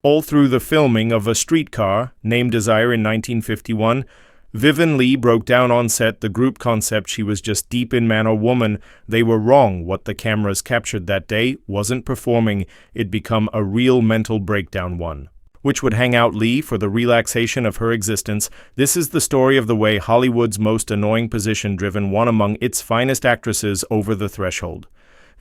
All through the filming of A Streetcar, named Desire in 1951, Vivien Leigh broke down on set the group concept she was just deep in man or woman. They were wrong. What the cameras captured that day wasn't performing. It'd become a real mental breakdown one, which would hang out Leigh for the relaxation of her existence. This is the story of the way Hollywood's most annoying position driven one among its finest actresses over the threshold.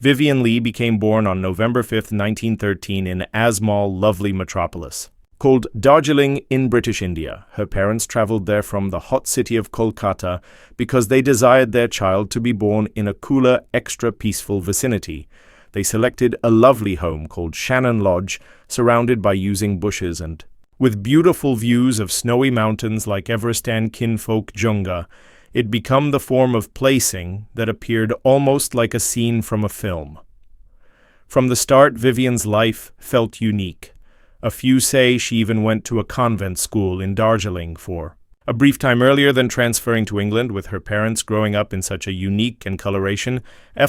Vivien Leigh became born on November 5, 1913 in Asmal, lovely metropolis called Darjeeling in British India. Her parents traveled there from the hot city of Kolkata because they desired their child to be born in a cooler, extra peaceful vicinity. They selected a lovely home called Shannon Lodge, surrounded by using bushes and with beautiful views of snowy mountains like Everest and Kinfolk Junga. It became the form of placing that appeared almost like a scene from a film. From the start, Vivien's life felt unique. A few say she even went to a convent school in Darjeeling for a brief time earlier than transferring to England. With her parents growing up in such a unique and coloration,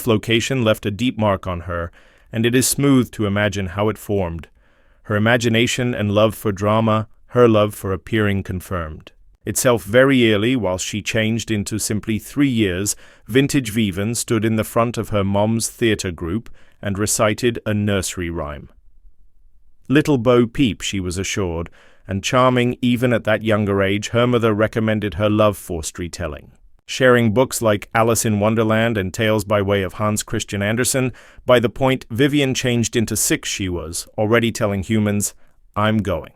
location left a deep mark on her, and it is smooth to imagine how it formed. Her imagination and love for drama, her love for appearing confirmed itself very early. While she changed into simply 3 years, vintage Vivien stood in the front of her mom's theatre group and recited a nursery rhyme. Little Bo Peep, she was assured, and charming even at that younger age. Her mother recommended her love for storytelling, sharing books like Alice in Wonderland and Tales by way of Hans Christian Andersen. By the point Vivien changed into 6, she was already telling humans, "I'm going."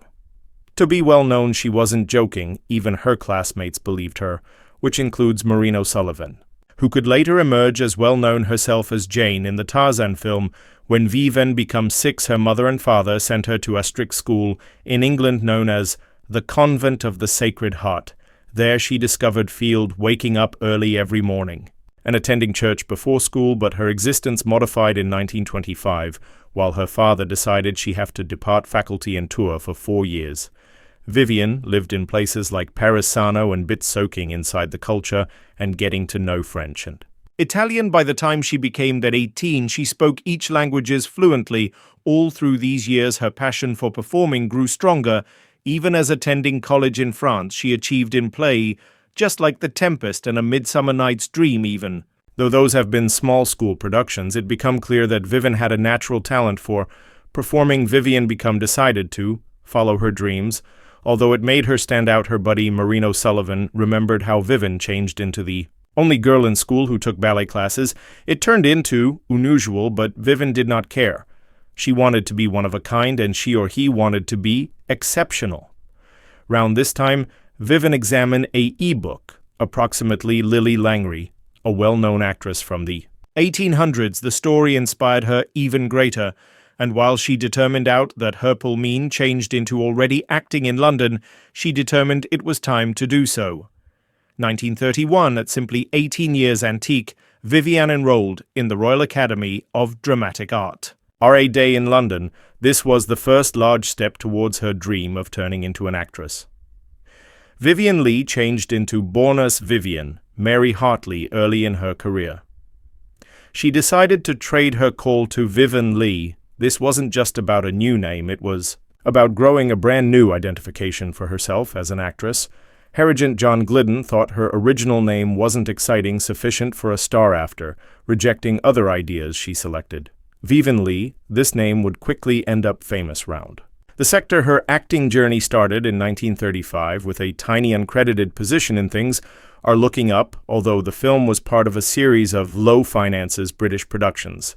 To be well known, she wasn't joking. Even her classmates believed her, which includes Maureen O'Sullivan, who could later emerge as well known herself as Jane in the Tarzan film. When Vivien became 6, her mother and father sent her to a strict school in England known as the Convent of the Sacred Heart. There she discovered field, waking up early every morning and attending church before school, but her existence modified in 1925, while her father decided she had to depart faculty and tour for 4 years. Vivien lived in places like Parisano and bit soaking inside the culture and getting to know French and Italian. By the time she became that 18, she spoke each languages fluently. All through these years, her passion for performing grew stronger. Even as attending college in France, she achieved in play, just like The Tempest and A Midsummer Night's Dream even. Though those have been small school productions, it became clear that Vivien had a natural talent for performing. Vivien became decided to follow her dreams. Although it made her stand out, her buddy Maureen O'Sullivan remembered how Vivien changed into the only girl in school who took ballet classes. It turned into unusual, but Vivien did not care. She wanted to be one of a kind, and she or he wanted to be exceptional. Round this time, Vivien examined a e-book, approximately Lily Langry, a well-known actress from the 1800s. The story inspired her even greater, and while she determined out that her mean changed into already acting in London, she determined it was time to do so. 1931, at simply 18 years antique, Vivien enrolled in the Royal Academy of Dramatic Art. RA Day in London. This was the first large step towards her dream of turning into an actress. Vivien Leigh changed into Born-as Vivien, Mary Hartley, early in her career. She decided to trade her call to Vivien Leigh. This wasn't just about a new name, it was about growing a brand new identification for herself as an actress. Regent John Glidden thought her original name wasn't exciting sufficient for a star after, rejecting other ideas she selected. Vivien Leigh, this name would quickly end up famous round the sector. Her acting journey started in 1935 with a tiny uncredited position in Things Are Looking Up, although the film was part of a series of low-finances British productions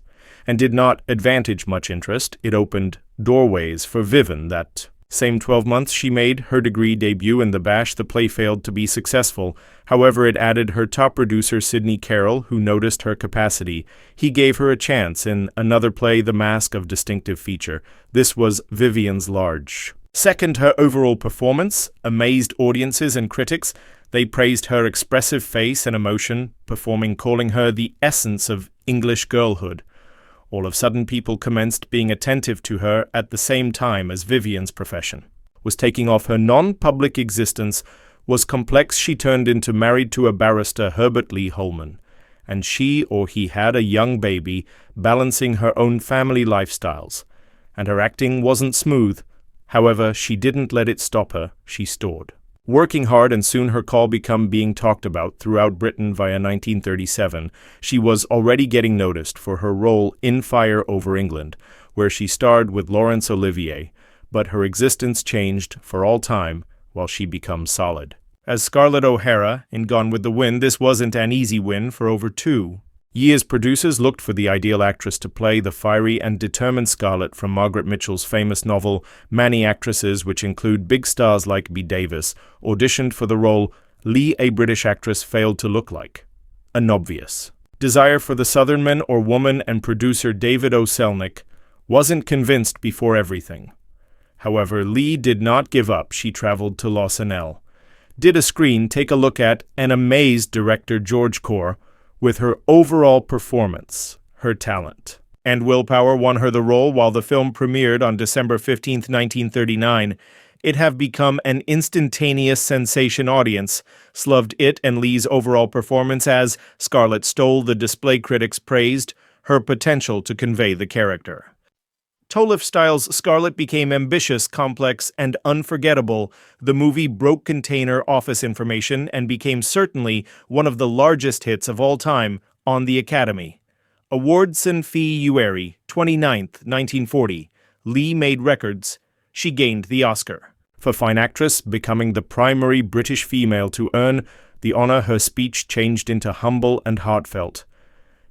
and did not advantage much interest. It opened doorways for Vivien. That same 12 months she made her degree debut in The Bash. The play failed to be successful. However, it added her top producer Sidney Carroll, who noticed her capacity. He gave her a chance in another play, The Mask of Distinctive Feature. This was Vivien's large second. Her overall performance amazed audiences and critics. They praised her expressive face and emotion, performing, calling her the essence of English girlhood. All of a sudden, people commenced being attentive to her at the same time as Vivien's profession was taking off. Her non-public existence was complex. She turned into married to a barrister, Herbert Lee Holman, and she or he had a young baby, balancing her own family lifestyles. And her acting wasn't smooth. However, she didn't let it stop her, she soared. Working hard, and soon her call became being talked about throughout Britain via 1937, she was already getting noticed for her role in Fire Over England, where she starred with Laurence Olivier, but her existence changed for all time while she becomes solid. As Scarlett O'Hara in Gone with the Wind, this wasn't an easy win for over 2 years. Producers looked for the ideal actress to play the fiery and determined Scarlett from Margaret Mitchell's famous novel. Many actresses, which include big stars like Bette Davis, auditioned for the role. Leigh, a British actress, failed to look like an obvious desire for the Southern man or woman, and producer David O. Selnick wasn't convinced before everything. However, Leigh did not give up. She traveled to Los Angeles, did a screen, take a look at, and amazed director George Cor with her overall performance. Her talent and willpower won her the role. While the film premiered on December 15, 1939, it have become an instantaneous sensation. Audience loved it and Leigh's overall performance as Scarlett stole the display. Critics praised her potential to convey the character. Tolif Styles' Scarlett became ambitious, complex, and unforgettable. The movie broke container office information and became certainly one of the largest hits of all time on the Academy Awards in February 29, 1940. Leigh made records. She gained the Oscar for Fine Actress, becoming the primary British female to earn the honor. Her speech changed into humble and heartfelt.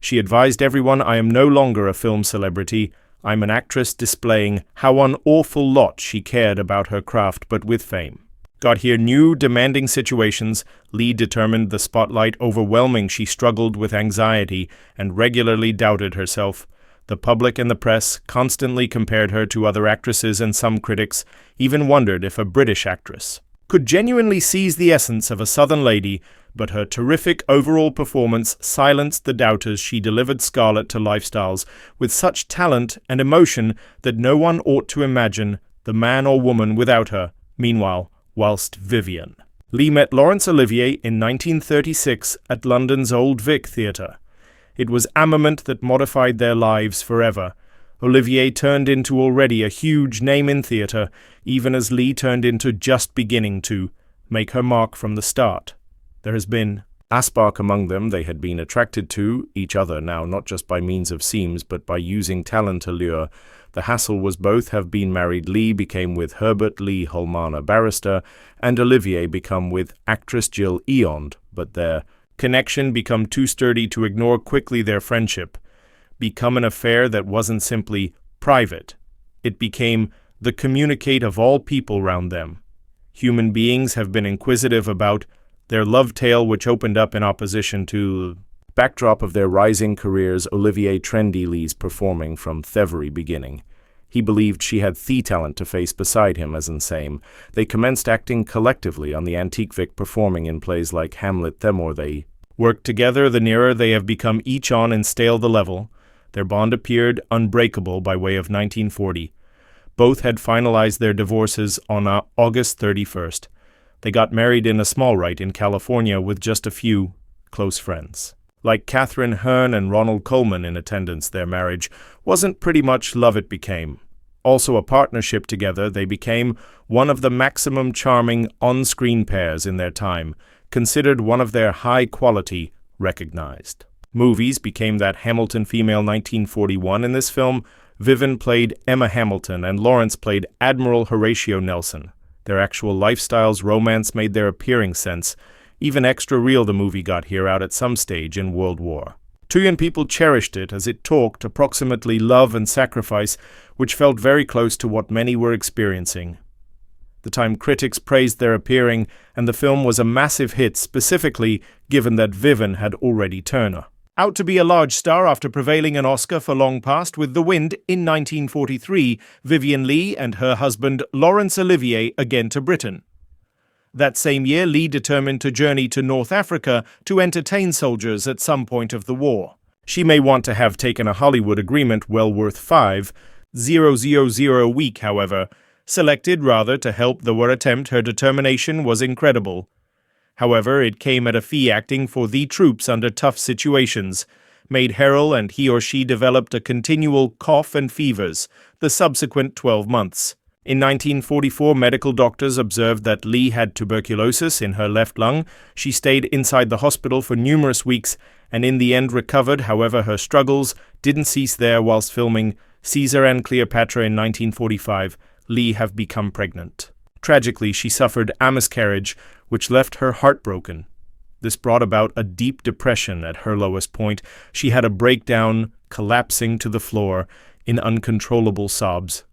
She advised everyone, "I am no longer a film celebrity. I'm an actress," displaying how an awful lot she cared about her craft. But with fame got here new demanding situations. Leigh determined the spotlight overwhelming. She struggled with anxiety and regularly doubted herself. The public and the press constantly compared her to other actresses, and some critics even wondered if a British actress could genuinely seize the essence of a Southern lady. But her terrific overall performance silenced the doubters. She delivered Scarlett to lifestyles with such talent and emotion that no one ought to imagine the man or woman without her. Meanwhile, whilst Vivien Leigh met Laurence Olivier in 1936 at London's Old Vic Theatre, it was armament that modified their lives forever. Olivier turned into already a huge name in theatre, even as Leigh turned into just beginning to make her mark from the start. There has been a spark among them. They had been attracted to each other now, not just by means of seams, but by using talent allure. The hassle was both have been married. Leigh became with Herbert Lee Holman, a barrister, and Olivier become with actress Jill Eond, but their connection become too sturdy to ignore. Quickly their friendship become an affair that wasn't simply private. It became the communicate of all people round them. Human beings have been inquisitive about their love tale, which opened up in opposition to backdrop of their rising careers. Olivier trendy Leigh's performing from the very beginning. He believed she had the talent to face beside him as insane. They commenced acting collectively on the Antique Vic, performing in plays like Hamlet. The more they worked together, the nearer they have become each on and stale the level. Their bond appeared unbreakable by way of 1940. Both had finalized their divorces on August 31st. They got married in a small rite in California with just a few close friends, like Katharine Hearn and Ronald Colman, in attendance. Their marriage wasn't pretty much love, it became also a partnership. Together they became one of the maximum charming on-screen pairs in their time, considered one of their high-quality, recognized movies. Became that Hamilton female 1941. In this film, Vivien played Emma Hamilton and Laurence played Admiral Horatio Nelson. Their actual lifestyles, romance made their appearing sense. Even extra real. The movie got here out at some stage in World War II, and people cherished it as it talked approximately love and sacrifice, which felt very close to what many were experiencing. The time critics praised their appearing, and the film was a massive hit, specifically given that Vivien had already turned out to be a large star after prevailing an Oscar for Long Past with The Wind in 1943, Vivien Leigh and her husband Laurence Olivier again to Britain. That same year, Leigh determined to journey to North Africa to entertain soldiers at some point of the war. She may want to have taken a Hollywood agreement well worth $5,000 a week, however, selected rather to help the war attempt. Her determination was incredible. However, it came at a fee. Acting for the troops under tough situations made Harold, and he or she developed a continual cough and fevers the subsequent 12 months. In 1944, medical doctors observed that Leigh had tuberculosis in her left lung. She stayed inside the hospital for numerous weeks and in the end recovered. However, her struggles didn't cease there. Whilst filming Caesar and Cleopatra in 1945, Leigh had become pregnant. Tragically, she suffered a miscarriage, which left her heartbroken. This brought about a deep depression at her lowest point. She had a breakdown, collapsing to the floor in uncontrollable sobs.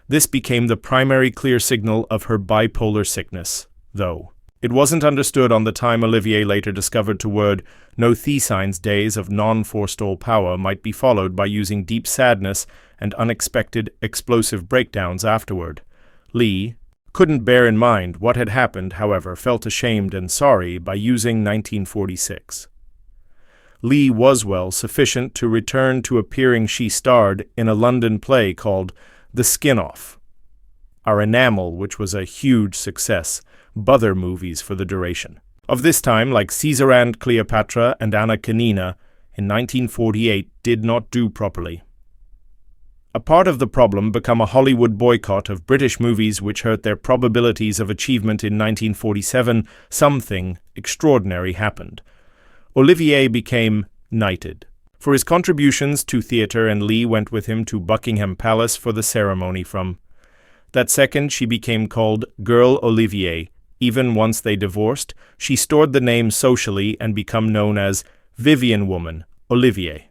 This became the primary clear signal of her bipolar sickness, though. It wasn't understood on the time. Olivier later discovered toward no Thesines days of non-forestall power might be followed by using deep sadness and unexpected explosive breakdowns afterward. Leigh couldn't bear in mind what had happened, however, felt ashamed and sorry by using 1946. Leigh was well sufficient to return to appearing. She starred in a London play called The Skin Off, Our Enamel, which was a huge success, bother movies for the duration. Of this time, like Caesar and Cleopatra and Anna Karenina in 1948, did not do properly. A part of the problem became a Hollywood boycott of British movies which hurt their probabilities of achievement. In 1947, something extraordinary happened. Olivier became knighted for his contributions to theatre, and Leigh went with him to Buckingham Palace for the ceremony. From that second, she became called Girl Olivier. Even once they divorced, she stored the name socially and became known as Vivien Woman Olivier.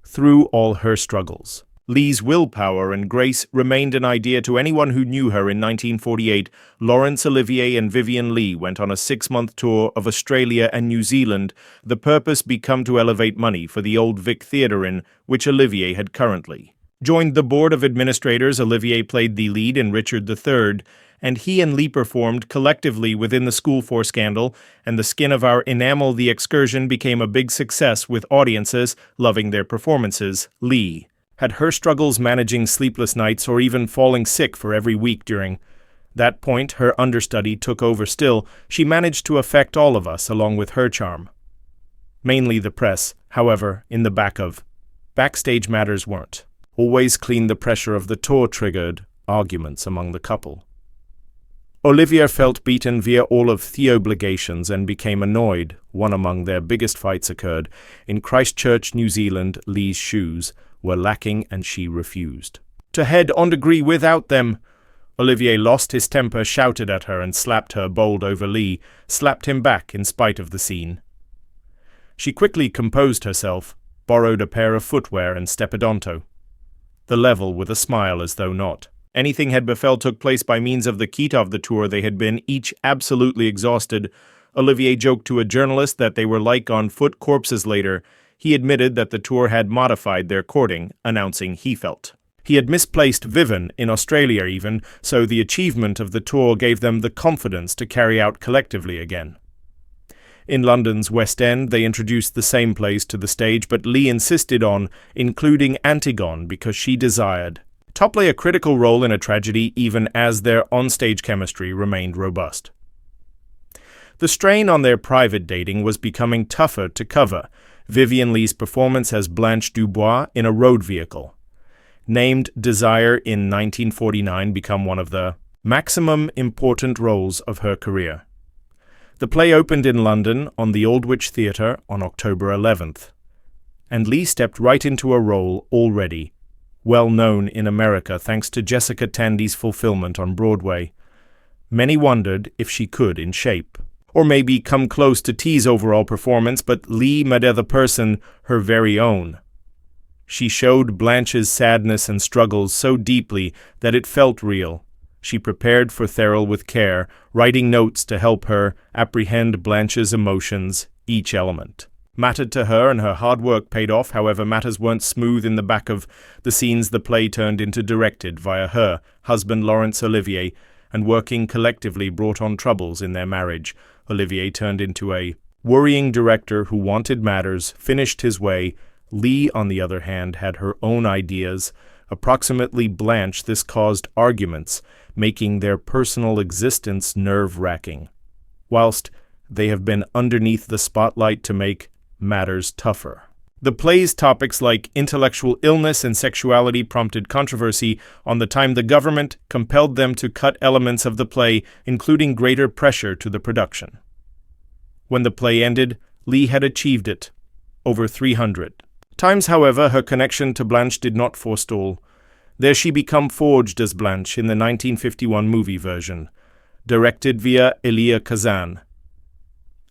Through all her struggles, Leigh's willpower and grace remained an idea to anyone who knew her. In 1948, Laurence Olivier and Vivien Leigh went on a 6-month tour of Australia and New Zealand. The purpose became to elevate money for the Old Vic Theatre, in which Olivier had currently joined the board of administrators. Olivier played the lead in Richard III, and he and Leigh performed collectively within the School for Scandal and The Skin of Our Enamel. The excursion became a big success, with audiences loving their performances. Leigh had her struggles managing sleepless nights or even falling sick for every week. During that point, her understudy took over. Still, she managed to affect all of us along with her charm. Mainly the press, however, in the backstage matters weren't always clean. The pressure of the tour triggered arguments among the couple. Olivier felt beaten via all of the obligations and became annoyed. One among their biggest fights occurred in Christchurch, New Zealand. Leigh's shoes were lacking and she refused to head on degree without them. Olivier lost his temper, shouted at her and slapped her. Bowled over, Leigh slapped him back in spite of the scene. She quickly composed herself, borrowed a pair of footwear and stepped onto the level with a smile, as though not anything had befell. Took place by means of the kit of the tour. They had been each absolutely exhausted. Olivier joked to a journalist that they were like on foot corpses. Later, he admitted that the tour had modified their courting, announcing he felt he had misplaced Vivien in Australia. Even so, the achievement of the tour gave them the confidence to carry out collectively again. In London's West End, they introduced the same plays to the stage, but Leigh insisted on including Antigone because she desired to play a critical role in a tragedy, even as their onstage chemistry remained robust. The strain on their private dating was becoming tougher to cover. Vivien Leigh's performance as Blanche Dubois in A Road Vehicle, named Desire in 1949, became one of the maximum important roles of her career. The play opened in London on the Aldwych Theatre on October 11th, and Leigh stepped right into a role already well known in America thanks to Jessica Tandy's fulfillment on Broadway. Many wondered if she could, in shape, or maybe come close to T's overall performance, but Leigh made the person her very own. She showed Blanche's sadness and struggles so deeply that it felt real. She prepared for Thurl with care, writing notes to help her apprehend Blanche's emotions. Each element mattered to her, and her hard work paid off. However, matters weren't smooth in the back of the scenes. The play turned into directed via her husband Laurence Olivier, and working collectively brought on troubles in their marriage. Olivier turned into a worrying director who wanted matters finished his way. Leigh, on the other hand, had her own ideas. Approximately Blanche, this caused arguments, making their personal existence nerve-wracking, whilst they have been underneath the spotlight to make matters tougher. The play's topics like intellectual illness and sexuality prompted controversy on the time the government compelled them to cut elements of the play, including greater pressure to the production. When the play ended, Leigh had achieved it, over 300 times. However, her connection to Blanche did not forestall. There she became forged as Blanche in the 1951 movie version, directed via Elia Kazan.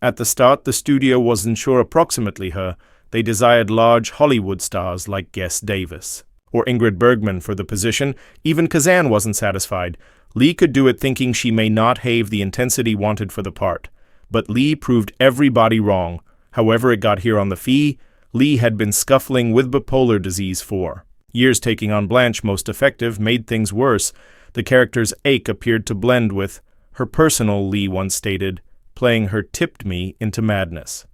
At the start, the studio wasn't sure approximately her. They desired large Hollywood stars like Guess Davis or Ingrid Bergman for the position. Even Kazan wasn't satisfied. Leigh could do it, thinking she may not have the intensity wanted for the part. But Leigh proved everybody wrong. However it got here on the fee, Leigh had been scuffling with bipolar disease for years. Taking on Blanche, most effective, made things worse. The character's ache appeared to blend with her personal, Leigh once stated. Playing her tipped me into madness.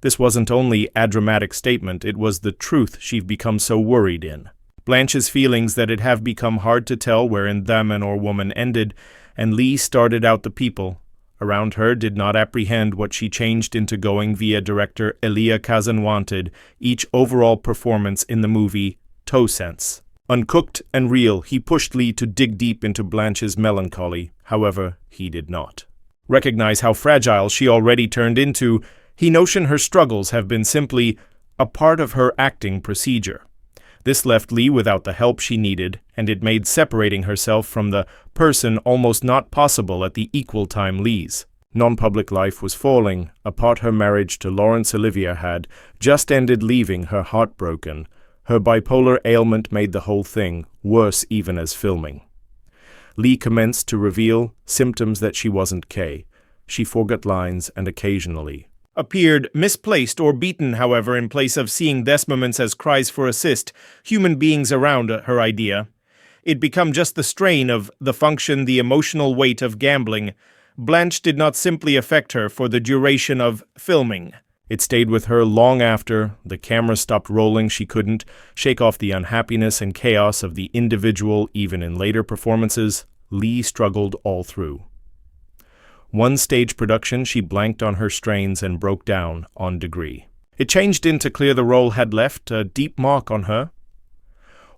This wasn't only a dramatic statement, it was the truth she'd become so worried in. Blanche's feelings that it have become hard to tell wherein the man or woman ended, and Leigh started out the people around her did not apprehend what she changed into going via director Elia Kazan wanted, each overall performance in the movie, toe sense. Uncooked and real, he pushed Leigh to dig deep into Blanche's melancholy. However, he did not recognize how fragile she already turned into. He notioned her struggles have been simply a part of her acting procedure. This left Leigh without the help she needed, and it made separating herself from the person almost not possible at the equal time Leigh's non-public life was falling apart. Her marriage to Laurence Olivier had just ended, leaving her heartbroken. Her bipolar ailment made the whole thing worse even as filming. Leigh commenced to reveal symptoms that she wasn't Kay. She forgot lines and occasionally appeared misplaced or beaten. However, in place of seeing these moments as cries for assist, human beings around her idea, it became just the strain of the function, the emotional weight of gambling. Blanche did not simply affect her for the duration of filming. It stayed with her long after the camera stopped rolling. She couldn't shake off the unhappiness and chaos of the individual. Even in later performances, Leigh struggled all through. One stage production, she blanked on her strains and broke down on degree. It changed in to clear the role had left a deep mark on her.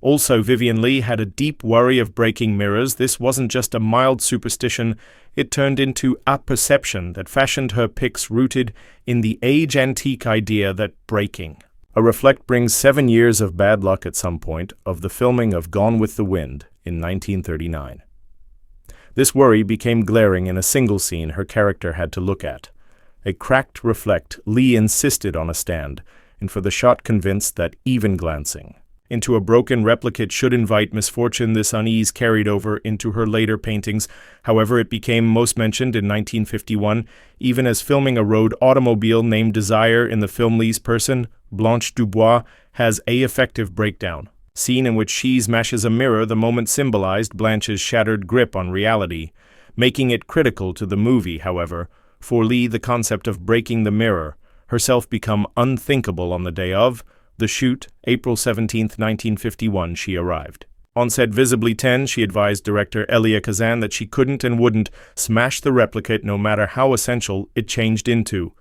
Also, Vivien Leigh had a deep worry of breaking mirrors. This wasn't just a mild superstition, it turned into a perception that fashioned her pics, rooted in the age-antique idea that breaking a reflect brings 7 years of bad luck at some point of the filming of Gone with the Wind in 1939. This worry became glaring in a single scene her character had to look at. A cracked reflect Leigh insisted on a stand, and for the shot convinced that even glancing into a broken replicate should invite misfortune. This unease carried over into her later paintings. However, it became most mentioned in 1951, even as filming a road automobile named Desire in the film. Leigh's person, Blanche Dubois, has a effective breakdown scene in which she smashes a mirror. The moment symbolized Blanche's shattered grip on reality, making it critical to the movie. However, for Leigh, the concept of breaking the mirror herself become unthinkable. On the day of the shoot, April 17, 1951, she arrived on set visibly tense. She advised director Elia Kazan that she couldn't and wouldn't smash the replicate no matter how essential it changed into.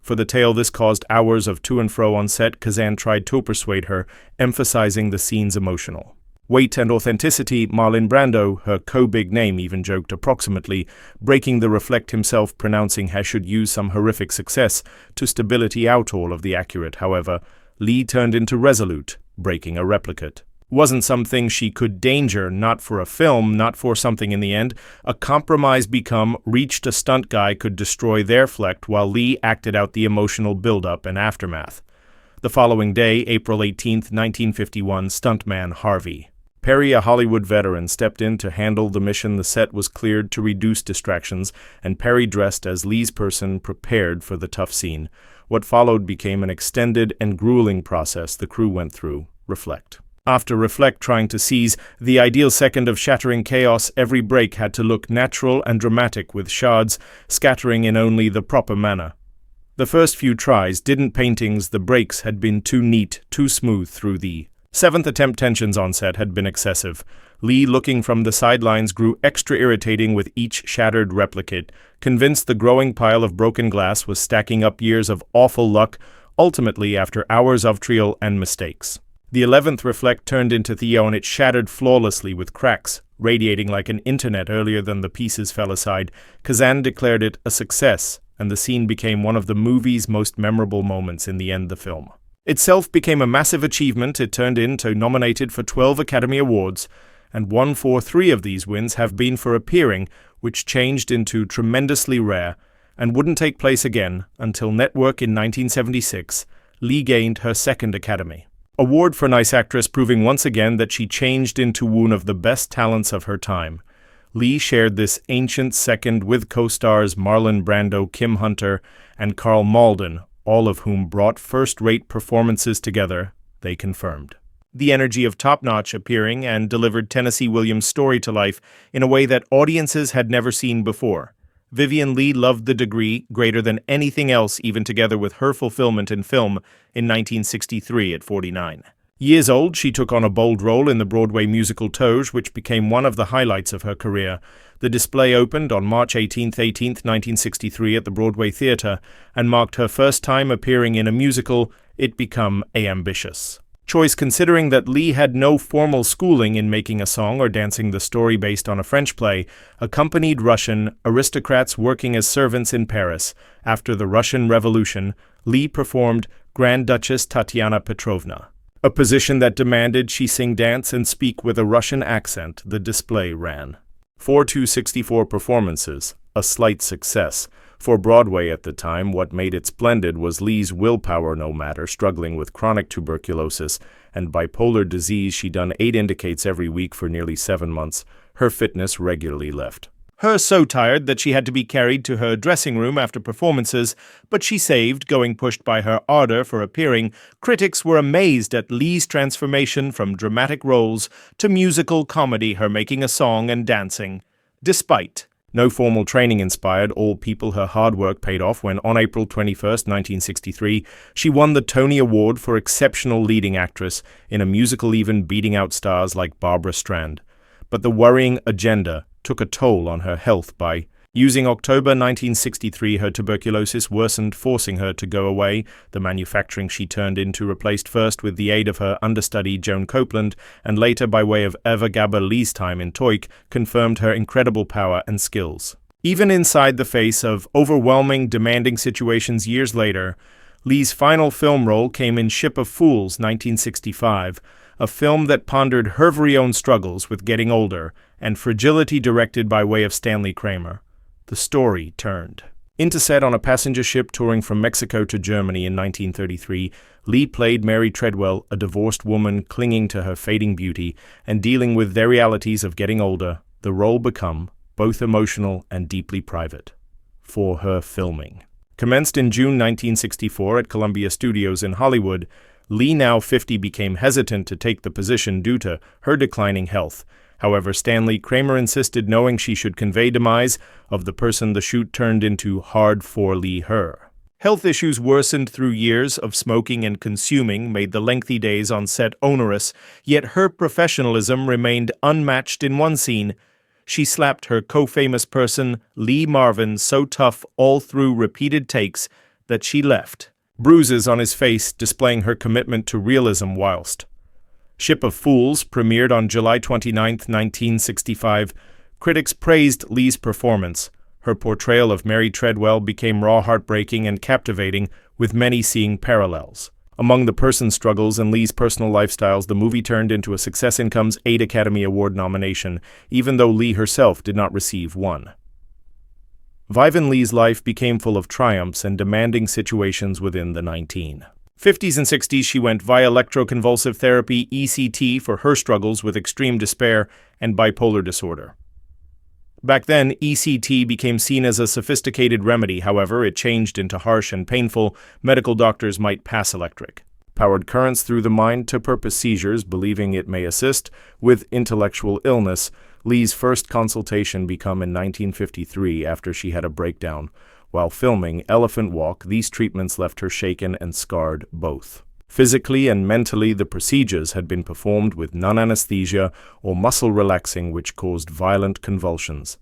For the tale, this caused hours of to and fro on set. Kazan tried to persuade her, emphasizing the scene's emotional weight and authenticity. Marlon Brando, her co-big name, even joked approximately breaking the reflect himself, pronouncing he should use some horrific success to stability out all of the accurate. However, Leigh turned into resolute. Breaking a replicate wasn't something she could danger, not for a film, not for something in the end. A compromise become reached. A stunt guy could destroy their reflect while Leigh acted out the emotional buildup and aftermath. The following day, April 18, 1951, stuntman Harvey Perry, a Hollywood veteran, stepped in to handle the mission. The set was cleared to reduce distractions, and Perry, dressed as Leigh's person, prepared for the tough scene. What followed became an extended and grueling process the crew went through. Reflect after reflect, trying to seize the ideal second of shattering chaos. Every break had to look natural and dramatic, with shards scattering in only the proper manner. The first few tries didn't paintings. The breaks had been too neat, too smooth. Through the seventh attempt, tensions on set had been excessive. Leigh, looking from the sidelines, grew extra irritating with each shattered replicate, convinced the growing pile of broken glass was stacking up years of awful luck. ultimately after hours of trial and mistakes. The 11th reflect turned into Theo and it shattered flawlessly with cracks, radiating like an internet earlier than the pieces fell aside. Kazan declared it a success, and the scene became one of the movie's most memorable moments in the end the film. Itself became a massive achievement. It turned into nominated for 12 Academy Awards, and 1 for 3 of these wins have been for appearing, which changed into tremendously rare, and wouldn't take place again until Network in 1976, Leigh gained her second Academy Award for Nice Actress, proving once again that she changed into one of the best talents of her time. Leigh shared this ancient second with co-stars Marlon Brando, Kim Hunter, and Karl Malden, all of whom brought first-rate performances together, they confirmed. The energy of top-notch appearing and delivered Tennessee Williams' story to life in a way that audiences had never seen before. Vivien Leigh loved The Degree greater than anything else, even together with her fulfillment in film in 1963 at 49. Years old, she took on a bold role in the Broadway musical Toge, which became one of the highlights of her career. The display opened on March 18th, 1963 at the Broadway Theatre and marked her first time appearing in a musical, It Become a Ambitious. Choice considering that Leigh had no formal schooling in making a song or dancing. The story, based on a French play, accompanied Russian aristocrats working as servants in Paris. After the Russian Revolution, Leigh performed Grand Duchess Tatiana Petrovna, a position that demanded she sing, dance, and speak with a Russian accent. The display ran 464 performances, a slight success. For Broadway at the time, what made it splendid was Leigh's willpower. No matter struggling with chronic tuberculosis and bipolar disease, she done 8 indicates every week for nearly 7 months. Her fitness regularly left her so tired that she had to be carried to her dressing room after performances, but she saved, going pushed by her ardor for appearing. Critics were amazed at Leigh's transformation from dramatic roles to musical comedy, her making a song and dancing. Despite no formal training inspired all people, her hard work paid off when, on April 21st, 1963, she won the Tony Award for Exceptional Leading Actress in a musical, even beating out stars like Barbara Strand. But the worrying agenda took a toll on her health. By using October 1963, her tuberculosis worsened, forcing her to go away. The manufacturing she turned into replaced first with the aid of her understudy Joan Copeland, and later by way of Eva Gabor. Leigh's time in Toik confirmed her incredible power and skills. Even inside the face of overwhelming, demanding situations years later, Leigh's final film role came in Ship of Fools, 1965, a film that pondered her very own struggles with getting older and fragility, directed by way of Stanley Kramer. The story turned into set on a passenger ship touring from Mexico to Germany in 1933. Leigh played Mary Treadwell, a divorced woman clinging to her fading beauty and dealing with the realities of getting older. The role became both emotional and deeply private for her filming. Commenced in June 1964 at Columbia Studios in Hollywood, Leigh, now 50, became hesitant to take the position due to her declining health. However, Stanley Kramer insisted, knowing she should convey demise of the person the shoot turned into hard for Leigh. Her health issues worsened through years of smoking and consuming, made the lengthy days on set onerous, yet her professionalism remained unmatched. In one scene, she slapped her co-famous person, Lee Marvin, so tough all through repeated takes that she left bruises on his face, displaying her commitment to realism. Whilst Ship of Fools premiered on July 29, 1965, critics praised Leigh's performance. Her portrayal of Mary Treadwell became raw, heartbreaking, and captivating, with many seeing parallels. Among the person's struggles and Leigh's personal lifestyles, the movie turned into a success. Income's 8 Academy Award nomination, even though Leigh herself did not receive one. Vivien Leigh's life became full of triumphs and demanding situations. Within the 1950s and 60s, she went via electroconvulsive therapy, ECT, for her struggles with extreme despair and bipolar disorder. Back then, ECT became seen as a sophisticated remedy. However, it changed into harsh and painful. Medical doctors might pass electric powered currents through the mind to purpose seizures, believing it may assist with intellectual illness. Leigh's first consultation became in 1953 after she had a breakdown while filming Elephant Walk. These treatments left her shaken and scarred both physically and mentally. The procedures had been performed with non-anesthesia or muscle relaxing, which caused violent convulsions.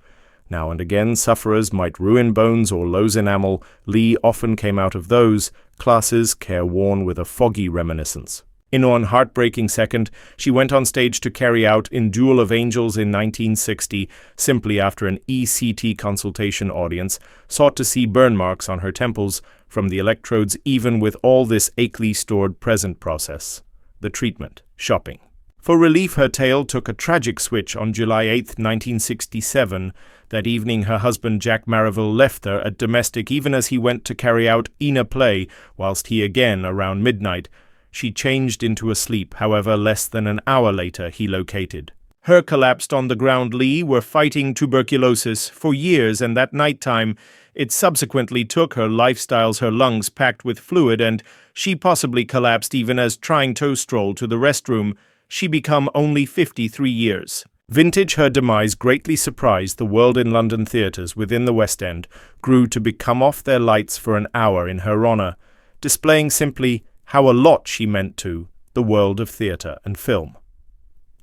Now and again, sufferers might ruin bones or lose enamel. Leigh often came out of those classes careworn with a foggy reminiscence. In one heartbreaking second, she went on stage to carry out in Duel of Angels in 1960, simply after an ECT consultation audience sought to see burn marks on her temples from the electrodes, even with all this achly stored present process. The treatment, shopping. For relief, her tale took a tragic switch on July 8, 1967. That evening, her husband Jack Mariville left her at domestic even as he went to carry out Ina play, whilst he again, around midnight, she changed into a sleep. However, less than an hour later, he located. Her collapsed on the ground. Leigh were fighting tuberculosis for years, and that nighttime, it subsequently took her lifestyles, her lungs packed with fluid, and she possibly collapsed even as trying to stroll to the restroom. She become only 53 years. Vintage, her demise greatly surprised the world in London theatres within the West End, grew to become off their lights for an hour in her honour, displaying simply how a lot she meant to the world of theatre and film.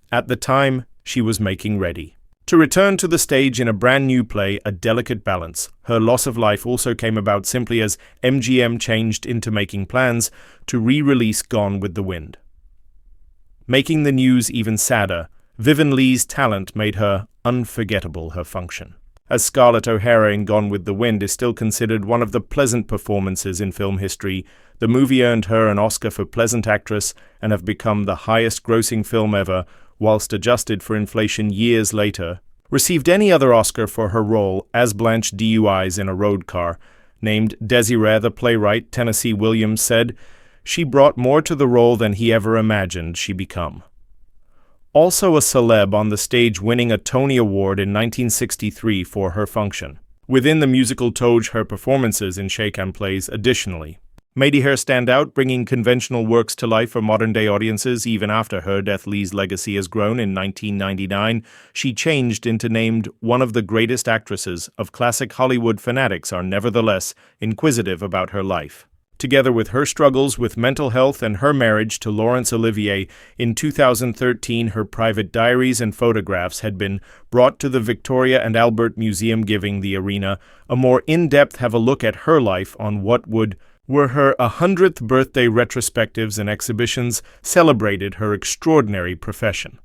At the time, she was making ready to return to the stage in a brand new play, a delicate balance. Her loss of life also came about simply as MGM changed into making plans to re-release Gone with the Wind. Making the news even sadder, Vivien Leigh's talent made her unforgettable. Her function as Scarlett O'Hara in Gone with the Wind is still considered one of the pleasant performances in film history. The movie earned her an Oscar for Pleasant Actress and have become the highest-grossing film ever, whilst adjusted for inflation years later. Received any other Oscar for her role as Blanche DUIs in A Road Car. Named Desiree, the playwright, Tennessee Williams said, "She brought more to the role than he ever imagined she'd become." Also a celeb on the stage, winning a Tony Award in 1963 for her function. Within the musical Toge, her performances in Shakehan plays additionally made her stand out, bringing conventional works to life for modern-day audiences. Even after her death, Leigh's legacy has grown. In 1999, she changed into named one of the greatest actresses of classic Hollywood. Fanatics are nevertheless inquisitive about her life. Together with her struggles with mental health and her marriage to Laurence Olivier in 2013, her private diaries and photographs had been brought to the Victoria and Albert Museum, giving the arena a more in-depth have a look at her life on what were her 100th birthday retrospectives and exhibitions celebrated her extraordinary profession.